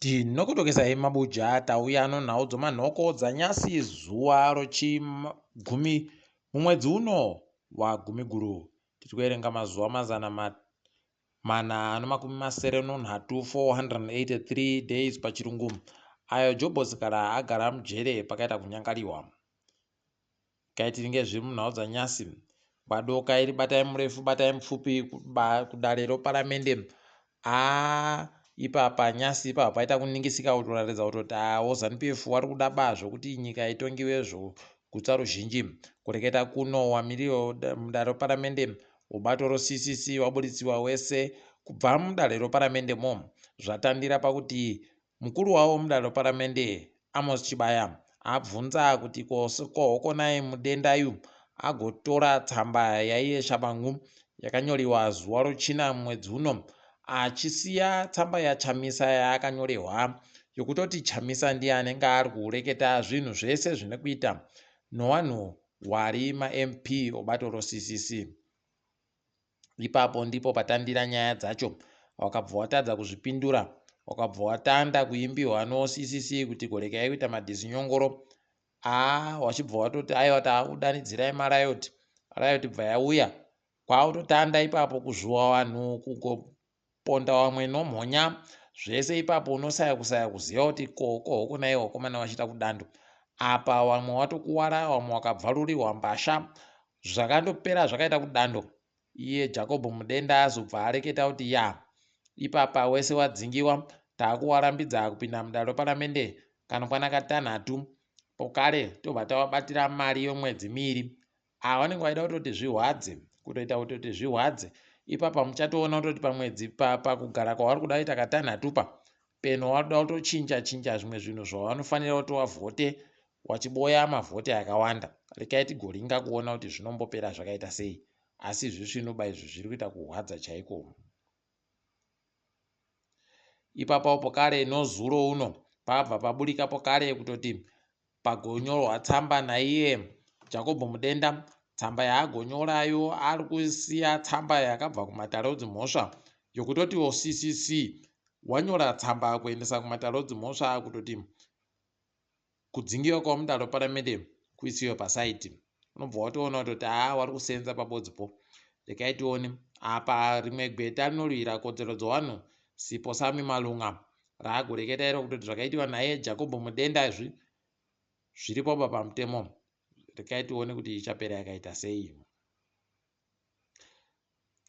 Tinokutokesai mabuja tauya nhau dzomanhoko dzanyasi zuva rochigumi mumwedzi uno waGumiguru. Tiri kuerenga mazuva mana makumi masere nonhatu 483 days pachirungu, ayo Jobhosikara agara mujere pakaita kunyangariwa. Kaitiringe zviri munhau dzanyasi, kwadoka iri batai murefu batai mupfupi kudare roparamende. Ipapa nyasi ipapa paita kuningisika kutoratidza kutoti ZRP vari kuda zvokuti nyika itongiwe zvokutsa ruzhinji. Kureketa kuno wamiriro mudare roparamende ubato roCCC wabuditsiwa wese kubva mudare roparamende mo. Zvatandira pakuti mukuru wavo mudare roparamende muChiBuja abvunza kuti kohokonai mudendayu agotora tsamba yaiye shabangu yakanyoriwa zuva rochina mwedzi uno, achisiya tsamba yaChamisa yaakanyorehwa yokutoti Chamisa ndiye anenge ari kureketa zvinhu zvese zvine kuita nowanhu wari maMP obato roCCC. Ipapo ndipo patandira nyaya dzacho, wakabva watadza kuzvipindura, wakabva watanda kuimbiwa noCCC kuti gorekai kuita madhisinyongoro. Wachibva watoti aiwa taakudanidzirai marayoti bva yauya kwautotanda ipapo kuzvuva vanhu, kugoponda vamwe nomhonya zvese. Ipapo unosaya kuziva kuti kohokonai vakomana vachiita kudando. Apa vamwe watokuwara, vamwe wakabvarurirwa mbasha, zvakandopera zvakaita kudando. Iye Jacob mudenda azobva areketa kuti ipapa wese wadzingiwa, taakuwarambidza kupinda mudare roparamende kanokwana katanhatu. Pokare tobva tavabatira mari yomwedzi miiri. Vanenge vaida kutoti zvihwadze, kutoita kutoti zvihwadze. Ipapa muchatoona kutoti pamwedzi pakugara kwavari kuda kuita katanhatupa peno wakuda kutochinja zvimwe zvinhu zvavanofanira kuti wavhote, wachiboya mavhote akawanda. Rekai tigoringa kuona kuti zvinombopera zvakaita sei, asi zvisvinuba izvi zviri kuita kuhwadza chaiko. Ipapo pokare nozuro uno pabva paburika pokare kutoti pagonyorwa tsamba naiye Jacob mudenda. Tsamba yaagonyorayo ari kusiya tsamba yakabva kumatare odzimhosva yokutoti oCCC wanyora tsamba kuendesa kumatare odzimhosva kutoti kudzingiwa kwamudare roparamende kuisiwe pasaiti. Unobva watoona kutoti wari kusenza pabodzipo. Rekai tione apa rimwe gweta rinorwira kodzero dzevanhu Sipo Sami Malunga raagoreketa iro kutoti zvakaitiwa naye Jacob mudenda zviripo pamutemo. Rekai tione kuti ichapera yakaita sei.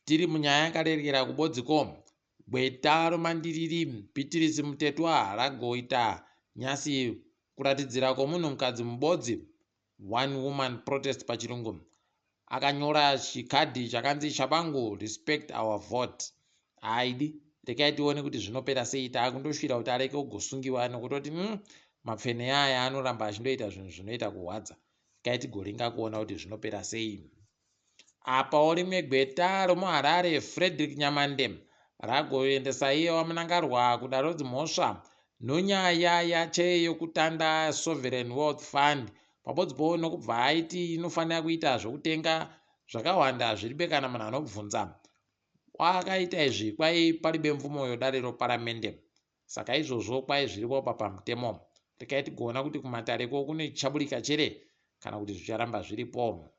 Tiri munyaya yakarerekera kubodziko, gweta romandiriri Beatrice Mtetwa ragoita nyasi kuratidzira kwomunhukadzi mubodzi, one woman protest pachirungu. Akanyora chikadhi chakanzi shabangu respect our vote. Haidi, rekai tione kuti zvinopera sei. Taakundosvira kuti areke kugosungiwa nokutoti mapfene aya anoramba achindoita zvinhu zvinoita kuhwadza. Rekai tigoringa kuona kuti zvinopera sei. Apawo rimwe gweta romuHarare Frederick Nyamande ragoendesa iye wamunangarwa kudare rodzimhosva nonyaya yache yokutanda sovereign wealth fund. Pabodzipo nokubva aiti inofanira kuita zvokutenga zvakawanda zviribe kana munhu anobvunza. Wakaita izvi kwai paribe mvumo yodare roparamende, saka izvozvo kwai zviripo pamutemo. Rekai tigoona kuti kumatareko kune chichaburika chere kana kuti zvicharamba zviripo.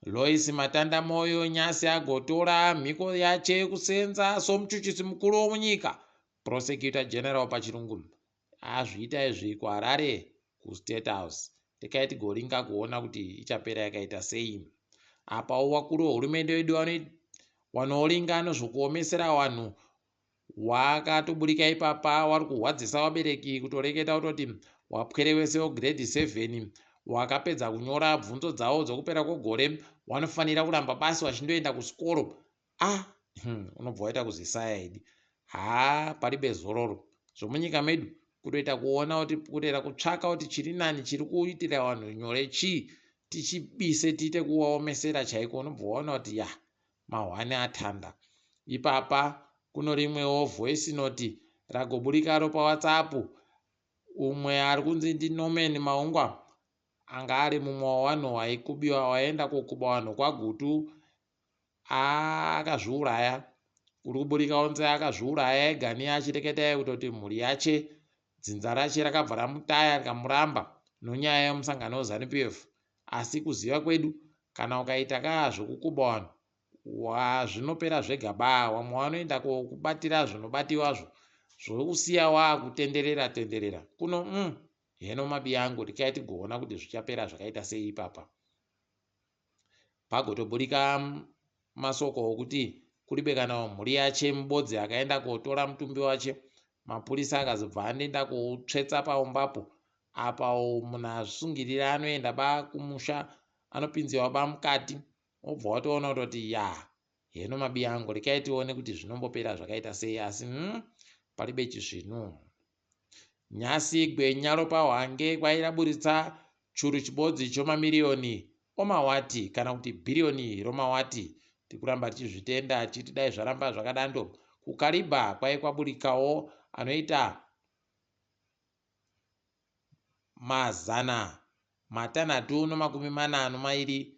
Lois Matanda Moyo nyasi agotora mhiko yache yekusenza somuchuchisi mukuru womunyika, prosecutor general pachirungu. Azviita izvi kuHarare kuState House. Rekai tigoringa kuona kuti ichapera yakaita sei. Apawo wakuru wehurumende wedu wanoringa nezvokuomesera vanhu wakatoburika ipapa, wari kuhwadzisa vabereki kutoreketa kutoti wapwere wese wograde 7 wakapedza kunyora bvunzo dzavo dzokupera kwegore wanofanira kuramba basi wachindoenda kusikoro. Unobva waita kuzisaya idi. Paribe zororo zvomunyika medu kutoita kuona kuti kutoita kutsvaka kuti chiri nani chiri kuitira vanhu nyore chii, tichibise tiite kuvaomesera chaiko. Unobva waona kuti mahwane atanda. Ipapa kuno rimwewo voice note ragoburikaro paWhatsApp. Umwe ari kunzi ndiNorman Maungwa anga ari mumwe wavanhu waikubiwa, waenda kokuba vanhu kwagutu akazviuraya kuri kuburika onze akazviuraya ega neachireketa kutoti mhuri yache dzinza rache rakabva ramutaya rikamuramba nonyaya yemusangano weZANU-PF. Asi kuziva kwedu, kana ukaita zvokukuba vanhu zvinopera zvega ba, vamwe vanoenda kubatira zvinobatiwazvo zvokusiya wakutenderera kuno heno mabi yangu rikai tigoona kuti zvichapera zvakaita sei ipapa. Pagotoburika masoko okuti kuribe kana mhuri yache mubodzi akaenda kotora mutumbi wache, mapurisa akazobva anoenda koutsvetsa paumbapo. Apa munhu azvisungirira anoenda ba kumusha, anopinziwa ba mukati, obva watoona kutoti heno mabi yangu rikai tione kuti zvinombopera zvakaita sei. Asi paribe chizvino nyasi gwenya ropa hwange kwairaburitsa churu chibodzi chomamiliyoni omawati kana kuti bhiriyoni romawati. Tikuramba tichizvitenda chiti dai zvaramba zvakadando. Kukariba kwaikwaburikawo anoita 642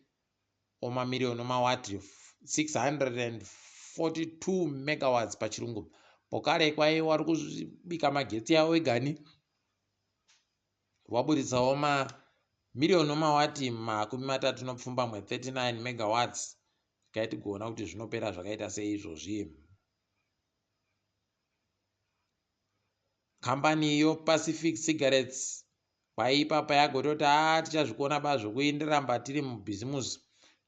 omamiliyoni omawati, 642 megawatts pachirungu. Pokare kwaiwa vari kubika magetsi yawo egani waburitsawo mamiliyoni omawati 39 megawatts. Kai tigoona kuti zvinopera zvakaita sei izvozvi. Kambani yoPacific Cigarettes kwaipapa yagototi tichazvikona ba zvokuenderamba tiri mubhizimusi,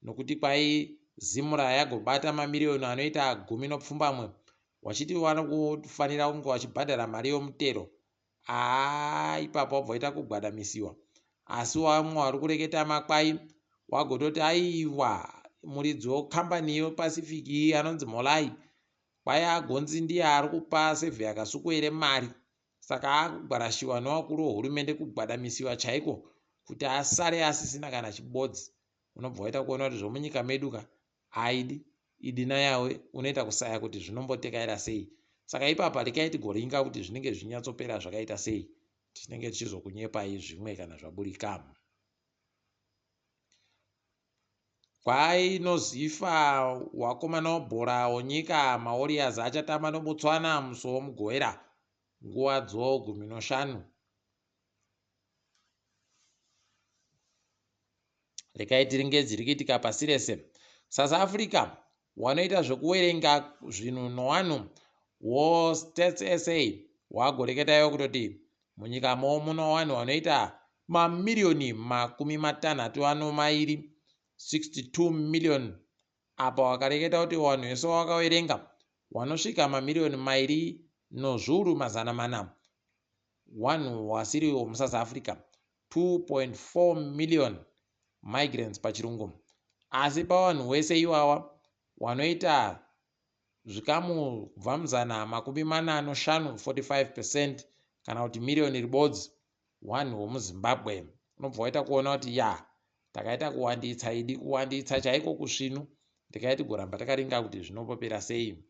nokuti kwaizimura yagobata mamiliyoni anoita 10 wachiti wanofanira kunge wachibhadhara mari yomutero. Ipapa wabva waita kugwadamisiwa. Asi wamwe wari kureketa makwai wagototi aiwa muridzi wekambani yoPacific iyi anonzi Molai kwai agonzi ndiye ari kupa sevhe yakasukwere mari. Saka akugwarashiwa nevakuru vehurumende kugwadamisiwa chaiko kuti asare asisina kana chibodzi. Unobva waita kuona kuti zvomunyika meduka idi nayawe unoita kusaya kuti zvinombotekaira sei. Saka ipapa rikai tigoringa kuti zvinenge zvinyatsopera zvakaita sei. Tinenge tichizokunyepai zvimwe kana zvaburika. Kwainozifa wakomana webhora onyika maWarriors achatamba noBotswana musi womugowera nguva dzo15. Rekai tiringe dziri kuitika pasi rese. South Africa wanoita zvokuverenga zvinhu nowanhu woStats SA wagoreketayo kutoti munyika mo muno vanhu vanoita mamiliyoni 62 62 million. Apa wakareketa kuti vanhu vese wakaverenga vanosvika mamiliyoni 2.4 wanhu wasiri muSouth Africa, 2.4 million migrants pachirungu. Asi pavanhu wese iwawa wanoita zvikamu kubva mu45 45% kana kuti miliyoni ribodzi wanhu womuZimbabwe. Unobva waita kuona kuti takaita kuwanditsa idi kuwanditsa chaiko kusvinu. Tikaiti kuramba takaringa kuti zvinombopera sei.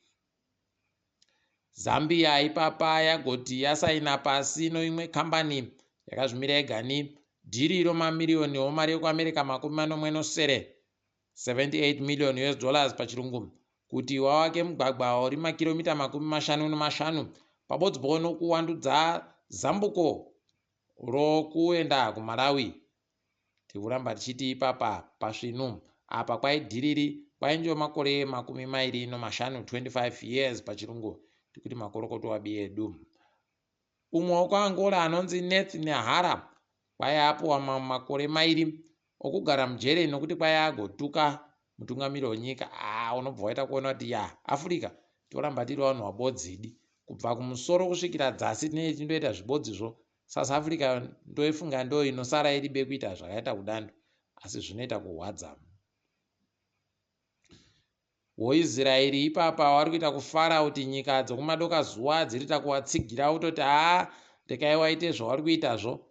Zambia ipapa yagoti yasaina pasi noimwe kambani yakazvimira egani dhiri romamiliyoni omari yekuAmerica 48 million US dollars pachirungu kuti wawake mugwagwa uri makilomita 55 pabodzbo nokuwandudza zambuko rokuenda kuMalawi. Tikuramba tichiti ipapa pasvinu apa kwaidhiriri kwainjo makore 25 25 years pachirungu, tikuti makorokoto wabi edu. Umwe wekuAngola anonzi Nehara kwaiapuwa makore 2 okugara mujere nokuti kwaiagotuka mutungamiri wenyika. Unobva waita kuona kuti Africa toramba tiri vanhu vabodzidi kubva kumusoro kusvikira dzasi tinenge tindoita zvibodzizvo. South Africa ndoifunga ndo inosara iri bekuita zvakaita kudando, asi zvinoita kuhwadza. WoIsraeri ipapa wari kuita kufara kuti nyika dzokumadoka zuva dzirita kuwatsigira utoti rekai waite zvavari kuitazvo.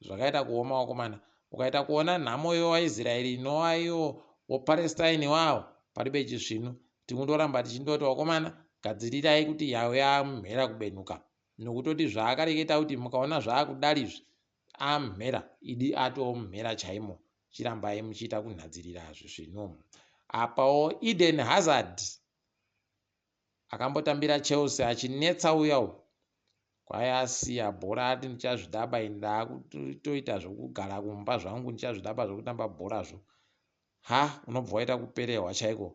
Zvakaita kuoma wakomana. Ukaita kuona nhamo yewaIsraeri inowaiyo woPalestine wavo paribe chisvinu. Tikundoramba tichindoti wakomana gadzirirai kuti yawe amhera kubenuka. Nokutoti zvaakareketa kuti mukaona zvaakudarizvi amhera idi atomhera chaimo. Chirambai muchiita kunhadzirira zvisvino. Apawo Eden Hazard akambotambira Chelsea achinetsa uyawo kwayasiya bhora ati ndichazvidaba ndakutoita zvokugara kumba zvangu ndichazvidaba zvokutamba bhorazvo. Unobva waita kuperehwa chaiko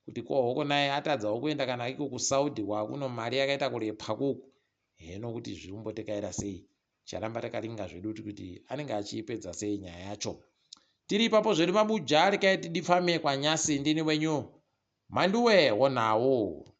kuti kohoko naye atadzawo kuenda kana iko kuSaudi kwakuno mari yakaita kurepa kuku. Heno kuti zvirimbotekaira sei, charamba takaringa zvedu kuti anenge achiipedza sei nyaya yacho. Tiri ipapo zvedu maBuja rekaiti difame kwanyasi. Ndini wenyu mhanduwe WeNhau.